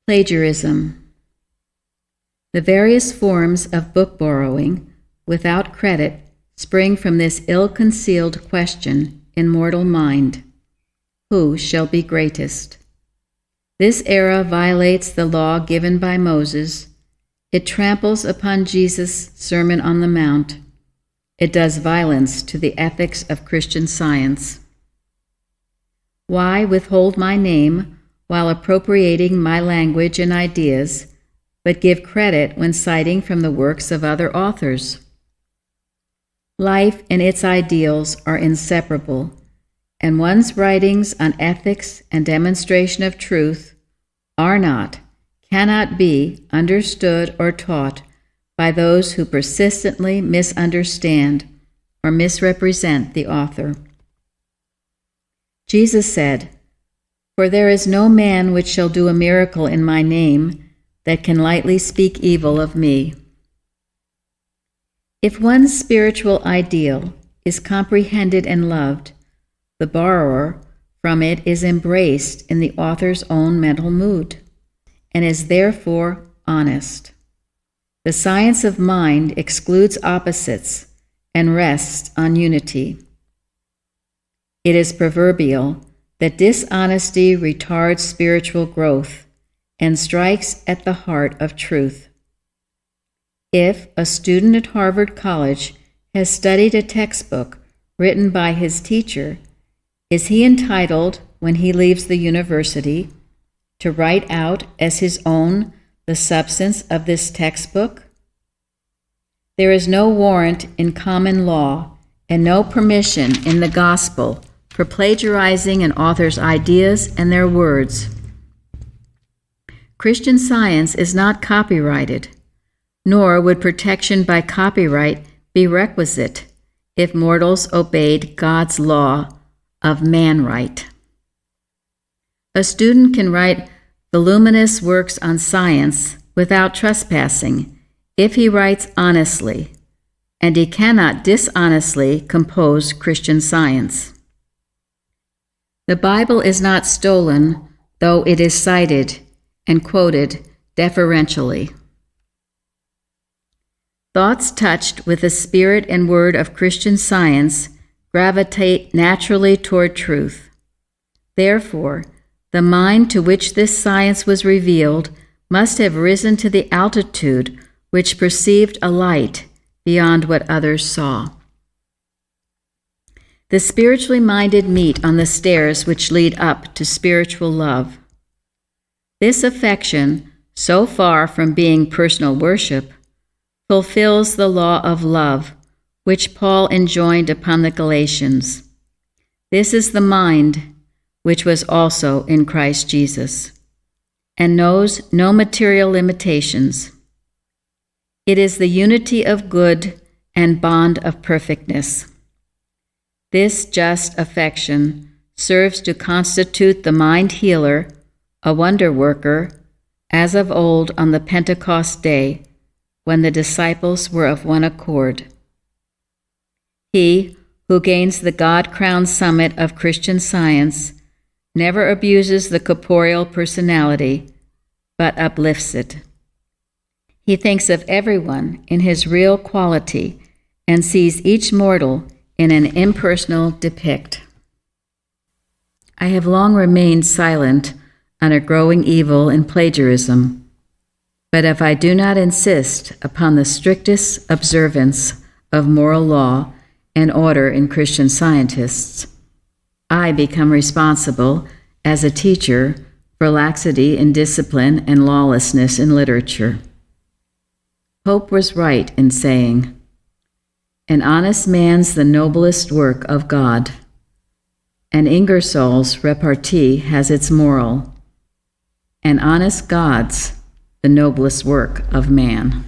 Plagiarism. The various forms of book borrowing without credit spring from this ill-concealed question in mortal mind: who shall be greatest? This era violates the law given by Moses. It tramples upon Jesus' Sermon on the Mount. It does violence to the ethics of Christian Science. Why withhold my name while appropriating my language and ideas, but give credit when citing from the works of other authors? Life and its ideals are inseparable, and one's writings on ethics and demonstration of truth are not, cannot be understood or taught by those who persistently misunderstand or misrepresent the author. Jesus said, "For there is no man which shall do a miracle in my name that can lightly speak evil of me." If one's spiritual ideal is comprehended and loved, the borrower from it is embraced in the author's own mental mood, and is therefore honest. The science of mind excludes opposites and rests on unity. It is proverbial that dishonesty retards spiritual growth and strikes at the heart of truth. If a student at Harvard College has studied a textbook written by his teacher, is he entitled, when he leaves the university, to write out as his own the substance of this textbook? There is no warrant in common law and no permission in the gospel for plagiarizing an author's ideas and their words. Christian Science is not copyrighted, nor would protection by copyright be requisite if mortals obeyed God's law of man-right. A student can write voluminous works on science without trespassing if he writes honestly, and he cannot dishonestly compose Christian Science. The Bible is not stolen, though it is cited and quoted deferentially. Thoughts touched with the spirit and word of Christian Science gravitate naturally toward truth. Therefore, the mind to which this science was revealed must have risen to the altitude which perceived a light beyond what others saw. The spiritually minded meet on the stairs which lead up to spiritual love. This affection, so far from being personal worship, fulfills the law of love, which Paul enjoined upon the Galatians. This is the mind which was also in Christ Jesus, and knows no material limitations. It is the unity of good and bond of perfectness. This just affection serves to constitute the mind healer, a wonder worker, as of old on the Pentecost day, when the disciples were of one accord. He who gains the God-crowned summit of Christian Science never abuses the corporeal personality, but uplifts it. He thinks of everyone in his real quality and sees each mortal in an impersonal depict. I have long remained silent on a growing evil in plagiarism, but if I do not insist upon the strictest observance of moral law and order in Christian scientists, I become responsible as a teacher for laxity in discipline and lawlessness in literature. Pope was right in saying, "An honest man's the noblest work of God," and Ingersoll's repartee has its moral, "An honest God's the noblest work of man."